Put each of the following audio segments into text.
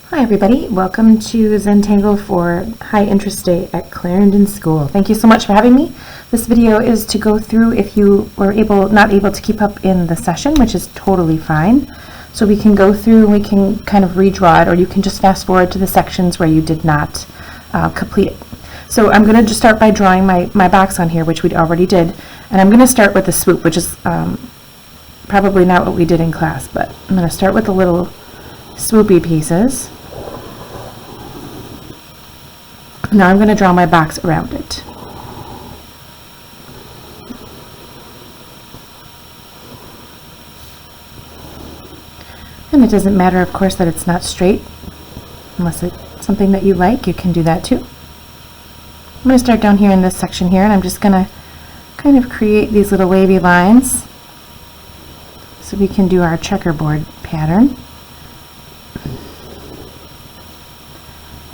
Hi everybody, welcome to Zentangle for High Interest Day at Clarendon School. Thank you so much for having me. This video is to go through if you were not able to keep up in the session, which is totally fine. So we can go through and we can kind of redraw it, or you can just fast forward to the sections where you did not complete it. So I'm going to just start by drawing my box on here, which we already did, and I'm going to start with the swoop, which is probably not what we did in class, but I'm going to start with the little swoopy pieces. Now I'm going to draw my box around it. And it doesn't matter, of course, that it's not straight. Unless it's something that you like, you can do that too. I'm going to start down here in this section here, and I'm just going to kind of create these little wavy lines so we can do our checkerboard pattern.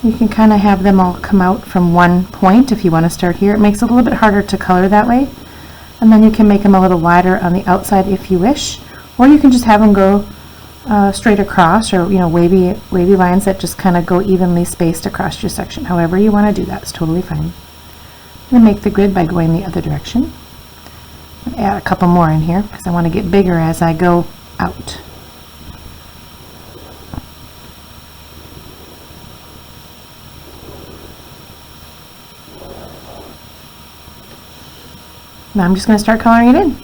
You can kind of have them all come out from one point if you want to start here. It makes it a little bit harder to color that way. And then you can make them a little wider on the outside if you wish. Or you can just have them go straight across, or wavy lines that just kind of go evenly spaced across your section. However you want to do that, it's totally fine. I'm going to make the grid by going the other direction. Add a couple more in here because I want to get bigger as I go out. Now I'm just going to start coloring it in.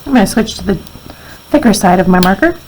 I'm going to switch to the thicker side of my marker.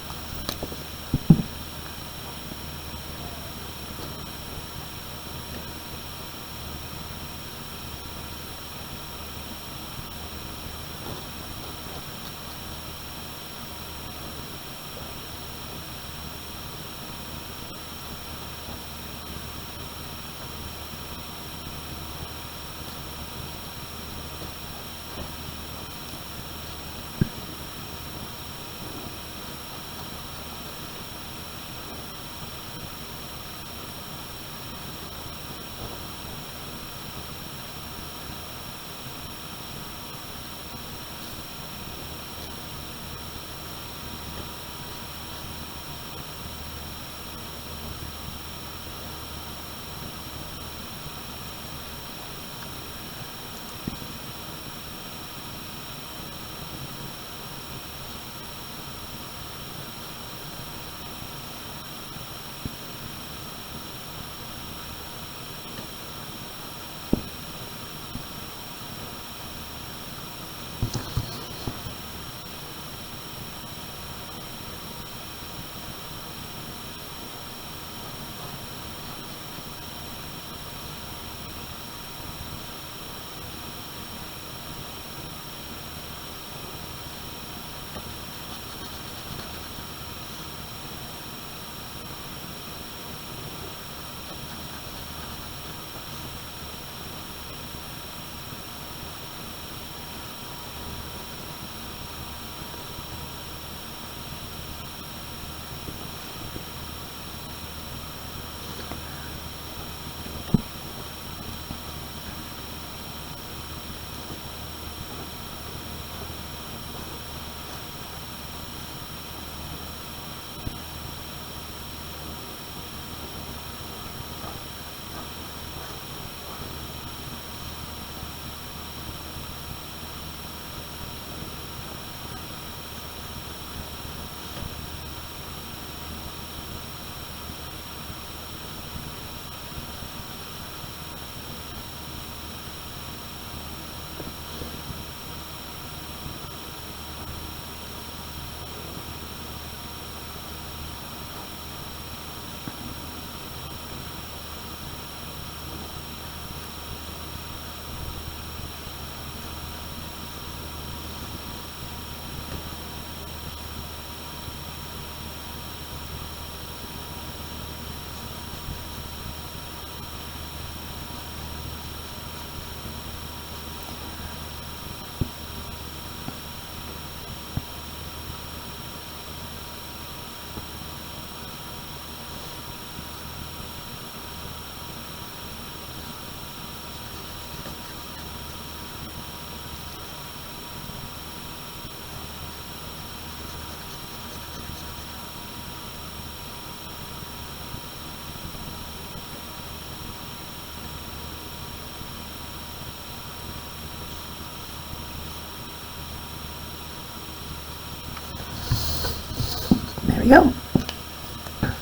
we go.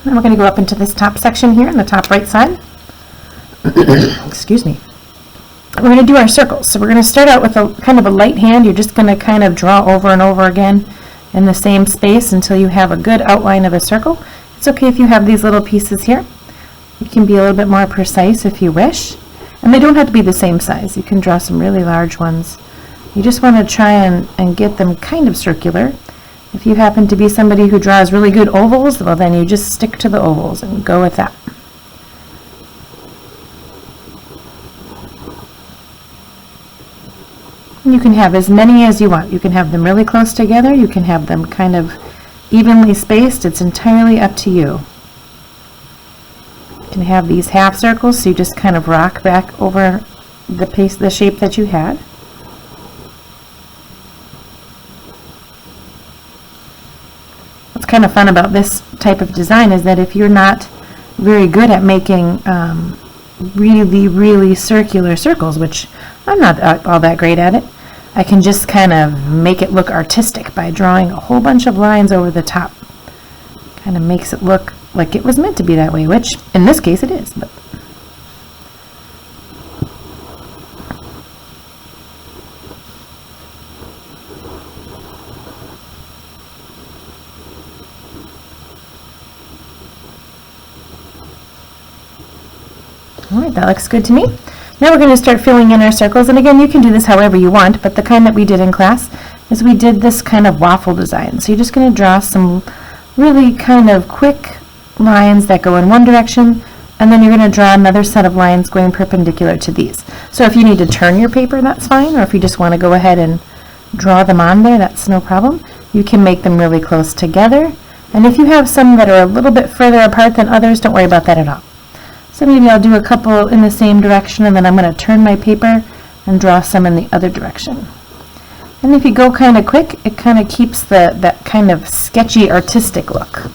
Then we're going to go up into this top section here on the top right side. Excuse me. We're going to do our circles. So we're going to start out with a kind of a light hand. You're just going to kind of draw over and over again in the same space until you have a good outline of a circle. It's okay if you have these little pieces here. You can be a little bit more precise if you wish. And they don't have to be the same size. You can draw some really large ones. You just want to try and get them kind of circular. If you happen to be somebody who draws really good ovals, well then you just stick to the ovals and go with that. You can have as many as you want. You can have them really close together. You can have them kind of evenly spaced. It's entirely up to you. You can have these half circles, so you just kind of rock back over the shape that you had. What's kind of fun about this type of design is that if you're not very good at making really circular circles, which I'm not all that great at it, I can just kind of make it look artistic by drawing a whole bunch of lines over the top. Kind of makes it look like it was meant to be that way, which in this case it is. But alright, that looks good to me. Now we're going to start filling in our circles, and again you can do this however you want, but the kind that we did in class is we did this kind of waffle design. So you're just going to draw some really kind of quick lines that go in one direction, and then you're going to draw another set of lines going perpendicular to these. So if you need to turn your paper, that's fine, or if you just want to go ahead and draw them on there, that's no problem. You can make them really close together, and if you have some that are a little bit further apart than others, don't worry about that at all. So maybe I'll do a couple in the same direction, and then I'm going to turn my paper and draw some in the other direction. And if you go kind of quick, it kind of keeps that kind of sketchy artistic look.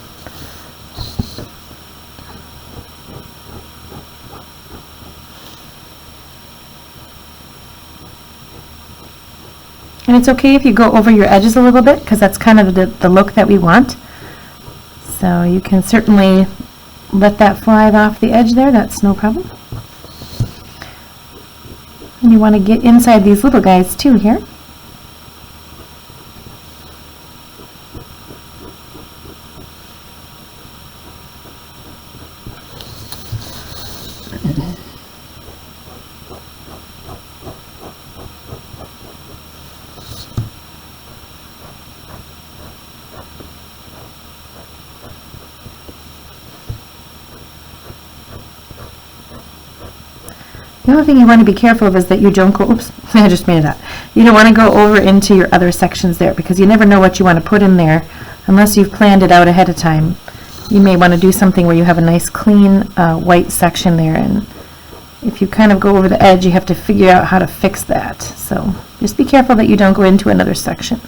And it's okay if you go over your edges a little bit, because that's kind of the look that we want. So you can certainly let that fly off the edge there, that's no problem. And you want to get inside these little guys too here. The only thing you want to be careful of is that you don't go, oops, I just made it up. You don't want to go over into your other sections there, because you never know what you want to put in there unless you've planned it out ahead of time. You may want to do something where you have a nice clean white section there, and if you kind of go over the edge, you have to figure out how to fix that. So just be careful that you don't go into another section.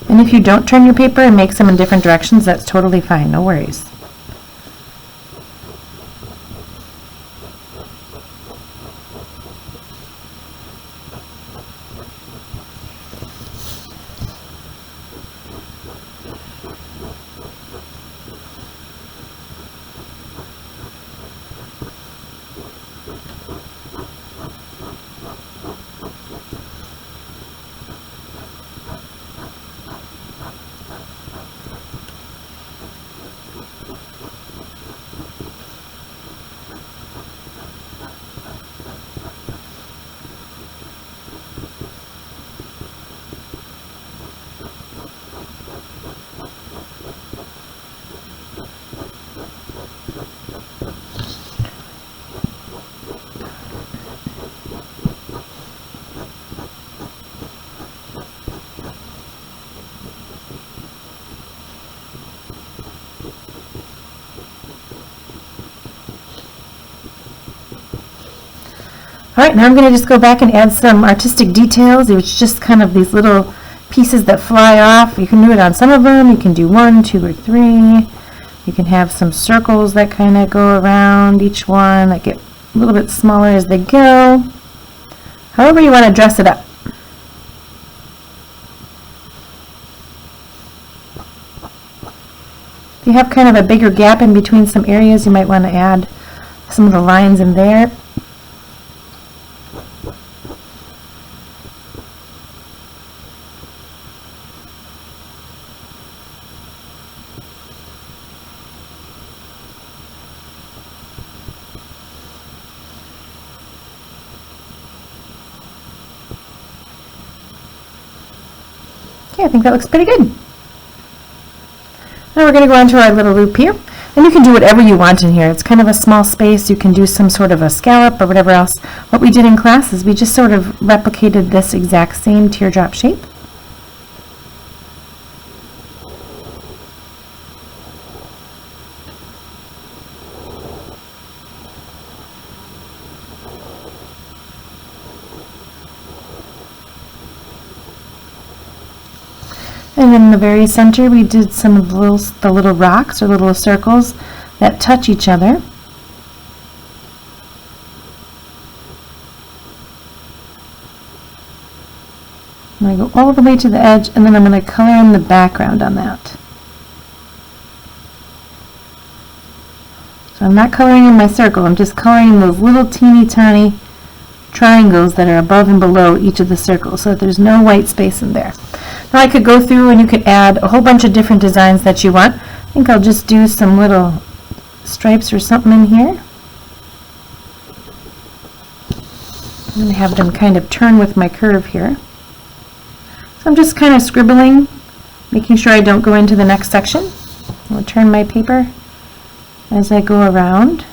And if you don't turn your paper and make some in different directions, that's totally fine, no worries. Alright, now I'm going to just go back and add some artistic details. It's just kind of these little pieces that fly off. You can do it on some of them. You can do 1, 2, or 3. You can have some circles that kind of go around each one that get a little bit smaller as they go. however you want to dress it up. If you have kind of a bigger gap in between some areas, you might want to add some of the lines in there. Okay, I think that looks pretty good. Now we're going to go on to our little loop here. And you can do whatever you want in here. It's kind of a small space. You can do some sort of a scallop or whatever else. What we did in class is we just sort of replicated this exact same teardrop shape. And in the very center, we did some of the little rocks or little circles that touch each other. I'm going to go all the way to the edge, and then I'm going to color in the background on that. So I'm not coloring in my circle, I'm just coloring those little teeny tiny triangles that are above and below each of the circles so that there's no white space in there. Now I could go through and you could add a whole bunch of different designs that you want. I think I'll just do some little stripes or something in here. I'm going to have them kind of turn with my curve here. So I'm just kind of scribbling, making sure I don't go into the next section. I'll turn my paper as I go around.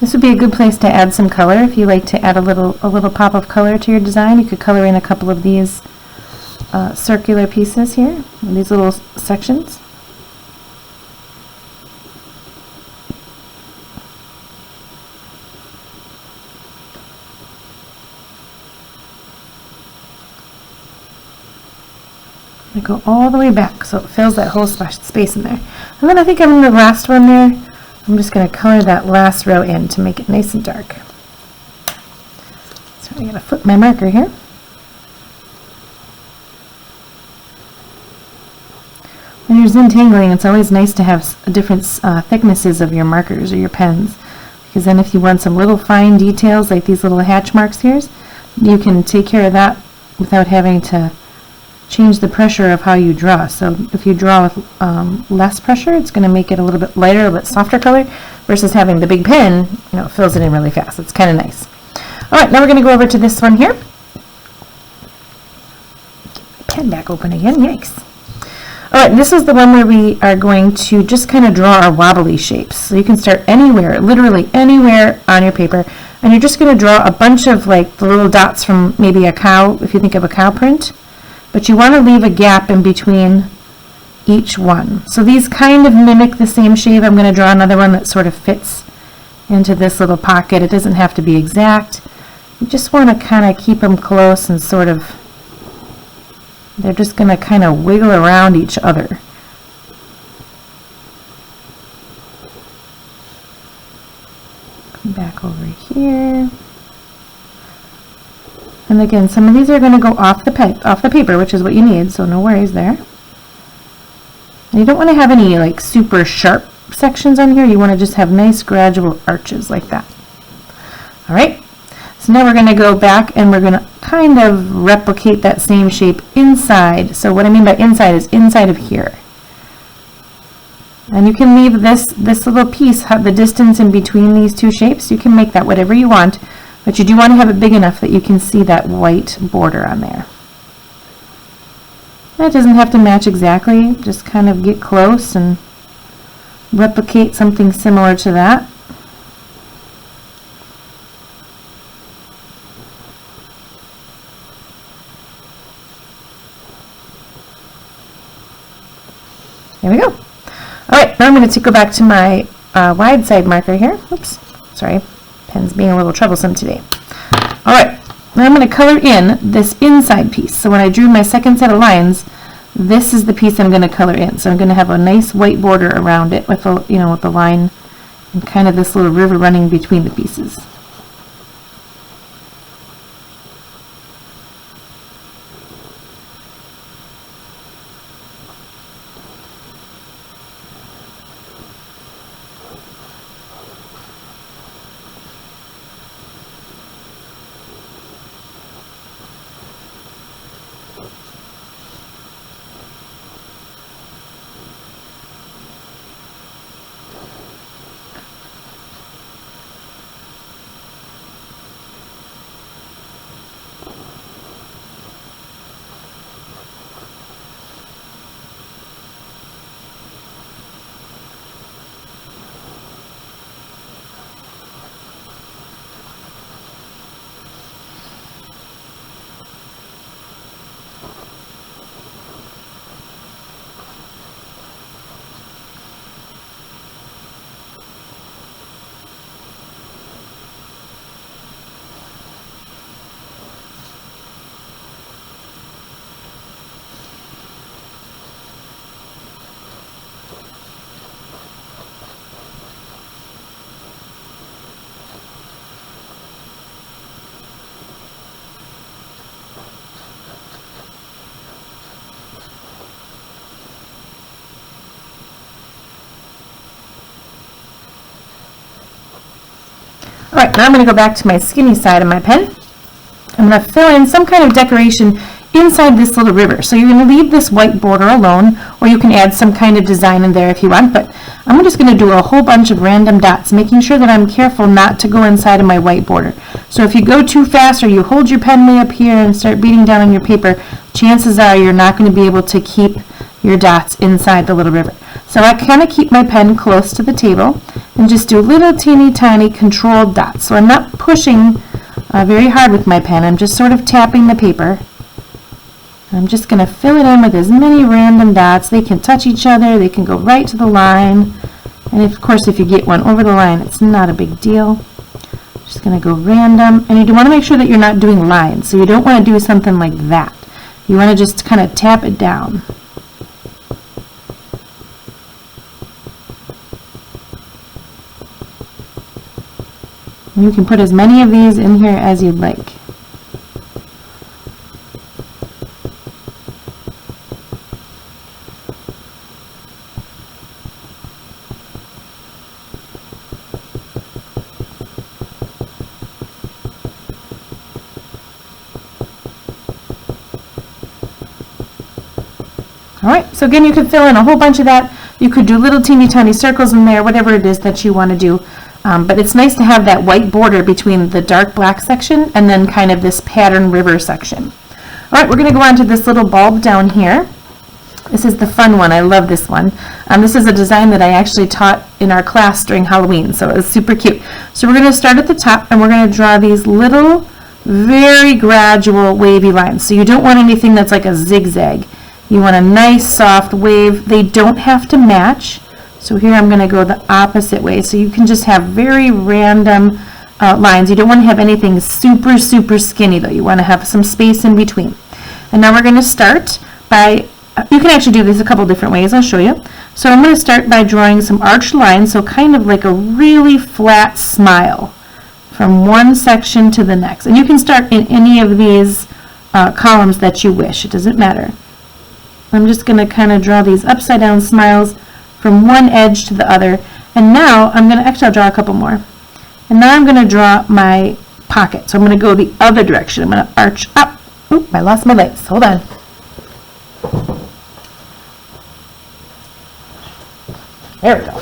This would be a good place to add some color. If you like to add a little pop of color to your design, you could color in a couple of these circular pieces here, these little sections. I go all the way back so it fills that whole space in there. And then I think I'm in the last one there. I'm just going to color that last row in to make it nice and dark. So I'm going to flip my marker here. When you're Zentangling, it's always nice to have different thicknesses of your markers or your pens, because then if you want some little fine details like these little hatch marks here, you can take care of that without having to change the pressure of how you draw. So if you draw with less pressure, it's going to make it a little bit lighter, a bit softer color, versus having the big pen, it fills it in really fast. It's kind of nice. All right, now we're going to go over to this one here. Get my pen back open again. Yikes. All right, this is the one where we are going to just kind of draw our wobbly shapes. So you can start anywhere, literally anywhere on your paper, and you're just going to draw a bunch of like the little dots from maybe a cow, if you think of a cow print. But you want to leave a gap in between each one. So these kind of mimic the same shape. I'm going to draw another one that sort of fits into this little pocket. It doesn't have to be exact. You just want to kind of keep them close and sort of, they're just going to kind of wiggle around each other. Come back over here. And again, some of these are going to go off the paper, which is what you need, so no worries there. And you don't want to have any like super sharp sections on here. You want to just have nice gradual arches like that. All right, so now we're going to go back and we're going to kind of replicate that same shape inside. So what I mean by inside is inside of here. And you can leave this little piece, the distance in between these two shapes. You can make that whatever you want. But you do want to have it big enough that you can see that white border on there. That doesn't have to match exactly, just kind of get close and replicate something similar to that. There we go. All right, now I'm going to go back to my wide side marker here. Oops, sorry. Pen's being a little troublesome today. All right, now I'm going to color in this inside piece. So when I drew my second set of lines, this is the piece I'm going to color in. So I'm going to have a nice white border around it with the line and kind of this little river running between the pieces. Alright, now I'm going to go back to my skinny side of my pen. I'm going to fill in some kind of decoration inside this little river. So you're going to leave this white border alone, or you can add some kind of design in there if you want, but I'm just going to do a whole bunch of random dots, making sure that I'm careful not to go inside of my white border. So if you go too fast or you hold your pen way up here and start beating down on your paper, chances are you're not going to be able to keep your dots inside the little river. So I kind of keep my pen close to the table and just do little teeny tiny controlled dots. So I'm not pushing very hard with my pen, I'm just sort of tapping the paper. I'm just going to fill it in with as many random dots. They can touch each other, they can go right to the line, and of course if you get one over the line it's not a big deal. Just going to go random, and you want to make sure that you're not doing lines, so you don't want to do something like that. You want to just kind of tap it down. You can put as many of these in here as you'd like. Alright, so again you could fill in a whole bunch of that. You could do little teeny tiny circles in there, whatever it is that you want to do. But it's nice to have that white border between the dark black section and then kind of this pattern river section. Alright, we're going to go on to this little bulb down here. This is the fun one. I love this one. This is a design that I actually taught in our class during Halloween, so it was super cute. So we're going to start at the top and we're going to draw these little, very gradual wavy lines. So you don't want anything that's like a zigzag. You want a nice soft wave. They don't have to match. So here I'm going to go the opposite way. So you can just have very random lines. You don't want to have anything super, super skinny though. You want to have some space in between. And now we're going to start by, you can actually do this a couple different ways. I'll show you. So I'm going to start by drawing some arched lines. So kind of like a really flat smile from one section to the next. And you can start in any of these columns that you wish. It doesn't matter. I'm just going to kind of draw these upside down smiles from one edge to the other. And now I'm going to, actually I'll draw a couple more. And now I'm going to draw my pocket. So I'm going to go the other direction. I'm going to arch up. Oop, I lost my legs. Hold on. There we go.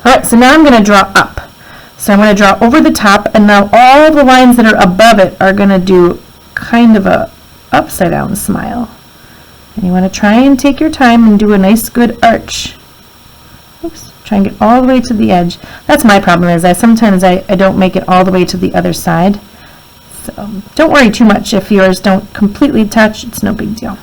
Alright, so now I'm going to draw up. So I'm going to draw over the top, and now all the lines that are above it are going to do kind of a upside down smile. And you want to try and take your time and do a nice good arch. Oops, try and get all the way to the edge. That's my problem, is sometimes I don't make it all the way to the other side. So don't worry too much if yours don't completely touch. It's no big deal.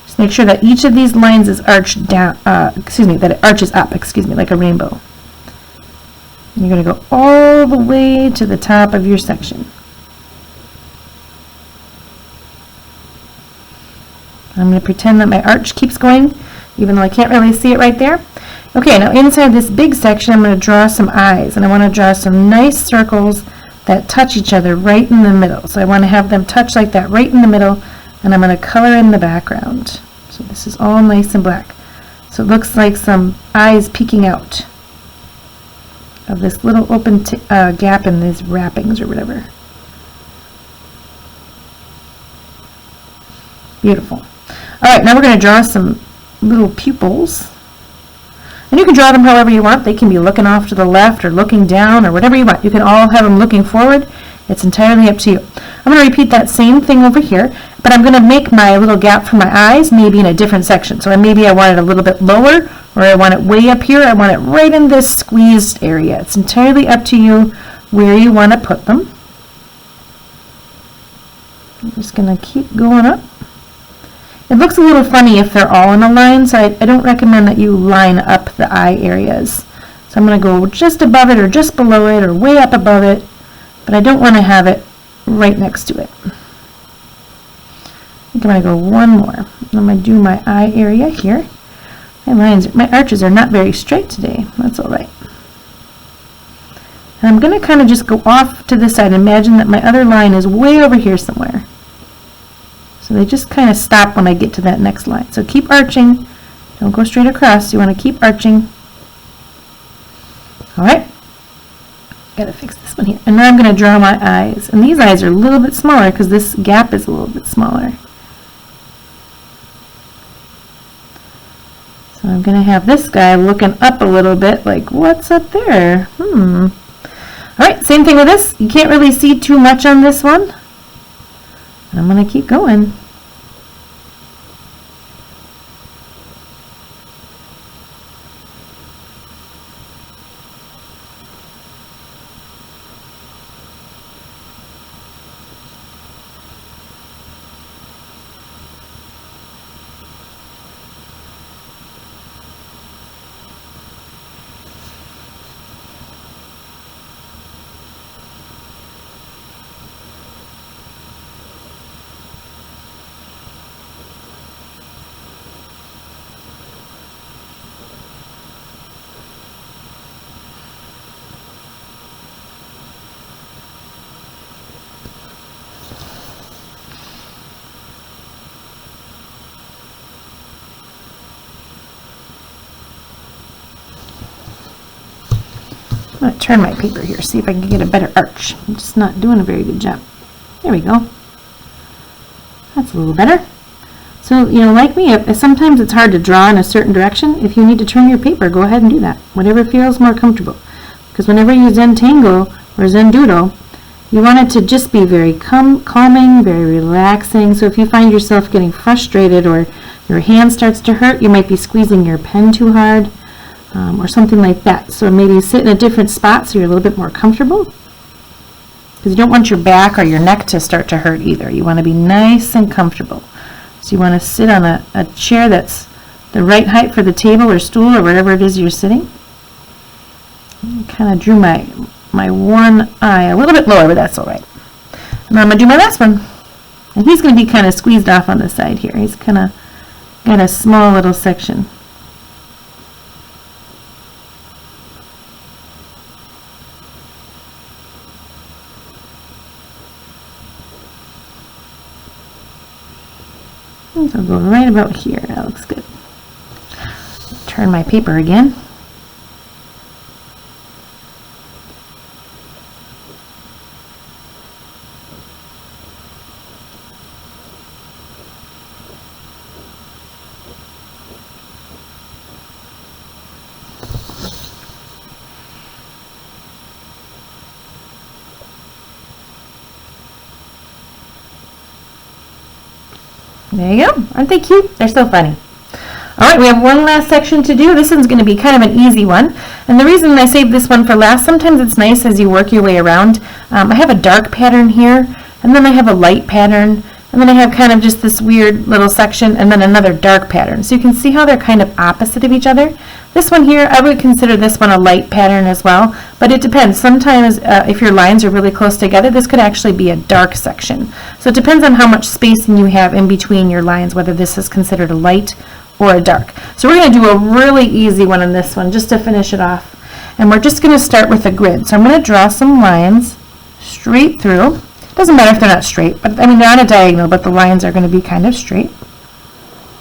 Just make sure that each of these lines is arched down, that it arches up, like a rainbow. And you're going to go all the way to the top of your section. I'm going to pretend that my arch keeps going, even though I can't really see it right there. Okay, now inside this big section, I'm going to draw some eyes, and I want to draw some nice circles that touch each other right in the middle. So I want to have them touch like that right in the middle, and I'm going to color in the background. So this is all nice and black. So it looks like some eyes peeking out of this little open gap in these wrappings or whatever. Beautiful. Alright, now we're going to draw some little pupils. And you can draw them however you want. They can be looking off to the left or looking down or whatever you want. You can all have them looking forward. It's entirely up to you. I'm going to repeat that same thing over here, but I'm going to make my little gap for my eyes maybe in a different section. So maybe I want it a little bit lower, or I want it way up here. I want it right in this squeezed area. It's entirely up to you where you want to put them. I'm just going to keep going up. It looks a little funny if they're all in a line, so I don't recommend that you line up the eye areas. So I'm going to go just above it or just below it or way up above it, but I don't want to have it right next to it. I think I'm going to go one more. I'm going to do my eye area here. My arches are not very straight today. That's all right. And I'm going to kind of just go off to the side. Imagine that my other line is way over here somewhere. So they just kind of stop when I get to that next line. So keep arching. Don't go straight across. You want to keep arching. All right. Got to fix this one here. And now I'm going to draw my eyes. And these eyes are a little bit smaller because this gap is a little bit smaller. So I'm going to have this guy looking up a little bit like, what's up there? All right, same thing with this. You can't really see too much on this one. I'm going to keep going. I'm going to turn my paper here, see if I can get a better arch. I'm just not doing a very good job. There we go. That's a little better. So, like me, sometimes it's hard to draw in a certain direction. If you need to turn your paper, go ahead and do that. Whatever feels more comfortable. Because whenever you Zentangle or Zendoodle, you want it to just be very calming, very relaxing. So if you find yourself getting frustrated or your hand starts to hurt, you might be squeezing your pen too hard. Or something like that. So maybe sit in a different spot so you're a little bit more comfortable. Because you don't want your back or your neck to start to hurt either. You want to be nice and comfortable. So you want to sit on a chair that's the right height for the table or stool or wherever it is you're sitting. Kind of drew my one eye a little bit lower, but that's all right. And then I'm going to do my last one. And he's going to be kind of squeezed off on the side here. He's kind of got a small little section. I'll go right about here. That looks good. Turn my paper again. There you go. Aren't they cute? They're so funny. All right, we have one last section to do. This one's going to be kind of an easy one. And the reason I saved this one for last, sometimes it's nice as you work your way around. I have a dark pattern here, and then I have a light pattern, and then I have kind of just this weird little section, and then another dark pattern. So you can see how they're kind of opposite of each other. This one here, I would consider this one a light pattern as well, but it depends. Sometimes if your lines are really close together, this could actually be a dark section. So it depends on how much spacing you have in between your lines, whether this is considered a light or a dark. So we're going to do a really easy one in this one just to finish it off. And we're just going to start with a grid. So I'm going to draw some lines straight through. Doesn't matter if they're not straight, but I mean they're on a diagonal, but the lines are going to be kind of straight.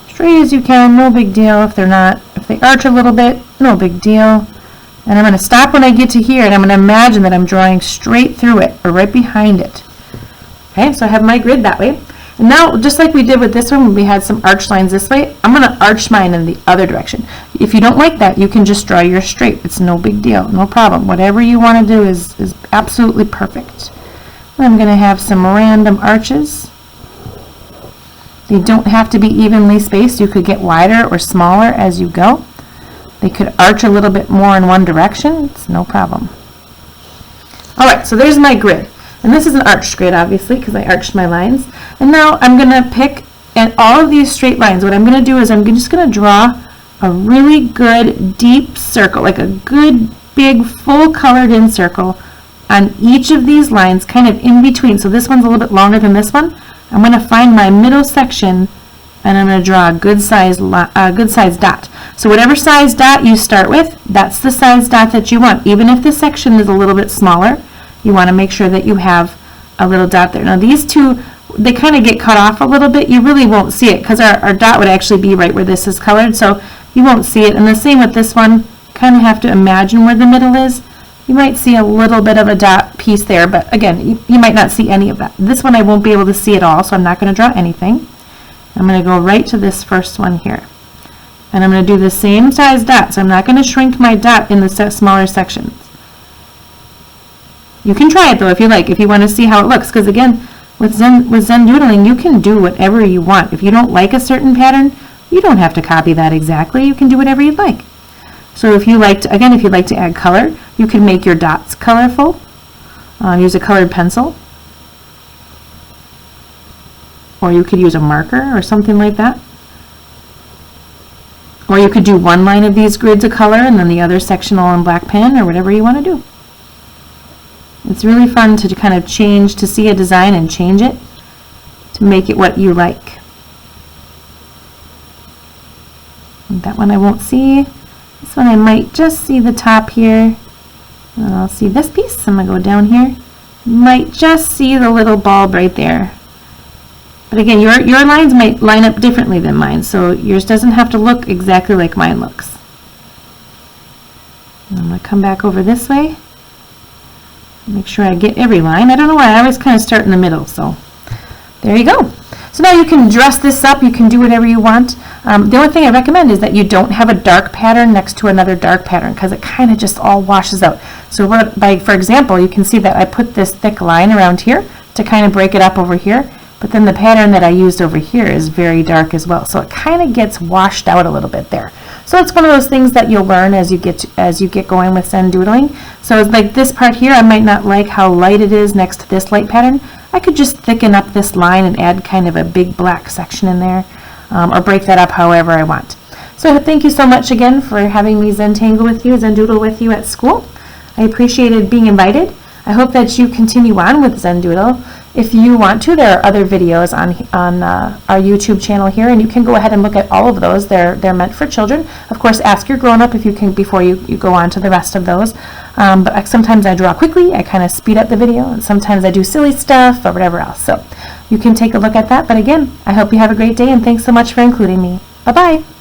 Straight as you can, no big deal. If they're not, if they arch a little bit, no big deal. And I'm going to stop when I get to here, and I'm going to imagine that I'm drawing straight through it or right behind it. Okay, so I have my grid that way. And now, just like we did with this one, when we had some arch lines this way, I'm going to arch mine in the other direction. If you don't like that, you can just draw your straight. It's no big deal, no problem. Whatever you want to do is absolutely perfect. I'm going to have some random arches. They don't have to be evenly spaced. You could get wider or smaller as you go. They could arch a little bit more in one direction. It's no problem. Alright, so there's my grid. And this is an arched grid, obviously, because I arched my lines. And now I'm going to pick, and all of these straight lines, what I'm going to do is I'm just going to draw a really good deep circle, like a good, big, full colored in circle on each of these lines, kind of in between. So this one's a little bit longer than this one. I'm going to find my middle section, and I'm going to draw a good size dot. So whatever size dot you start with, that's the size dot that you want. Even if the section is a little bit smaller, you want to make sure that you have a little dot there. Now these two, they kind of get cut off a little bit. You really won't see it because our dot would actually be right where this is colored, so you won't see it. And the same with this one, kind of have to imagine where the middle is. You might see a little bit of a dot piece there, but again, you might not see any of that. This one I won't be able to see at all, so I'm not going to draw anything. I'm going to go right to this first one here. And I'm going to do the same size dot, so I'm not going to shrink my dot in the smaller sections. You can try it though if you like, if you want to see how it looks, because again, with Zendoodling, you can do whatever you want. If you don't like a certain pattern, you don't have to copy that exactly. You can do whatever you'd like. So if you like to, again, if you'd like to add color, you can make your dots colorful. Use a colored pencil. Or you could use a marker or something like that. Or you could do one line of these grids a color and then the other section all in black pen, or whatever you want to do. It's really fun to kind of change, to see a design and change it to make it what you like. And that one I won't see. This one I might just see the top here. And I'll see this piece. I'm going to go down here. Might just see the little bulb right there. But again, your lines might line up differently than mine, so yours doesn't have to look exactly like mine looks. And I'm going to come back over this way. Make sure I get every line. I don't know why, I always kind of start in the middle, so there you go. So now you can dress this up, you can do whatever you want. The only thing I recommend is that you don't have a dark pattern next to another dark pattern, because it kind of just all washes out. So for example, you can see that I put this thick line around here to kind of break it up over here, but then the pattern that I used over here is very dark as well, so it kind of gets washed out a little bit there. So it's one of those things that you'll learn as you get going with Zendoodling. So it's like this part here, I might not like how light it is next to this light pattern. I could just thicken up this line and add kind of a big black section in there, or break that up however I want. So thank you so much again for having me Zendoodle with you at school. I appreciated being invited. I hope that you continue on with Zendoodle. If you want to, there are other videos on our YouTube channel here, and you can go ahead and look at all of those. They're meant for children. Of course, ask your grown-up if you can before you go on to the rest of those. But sometimes I draw quickly, I kind of speed up the video, and sometimes I do silly stuff or whatever else. So you can take a look at that. But again, I hope you have a great day, and thanks so much for including me. Bye-bye.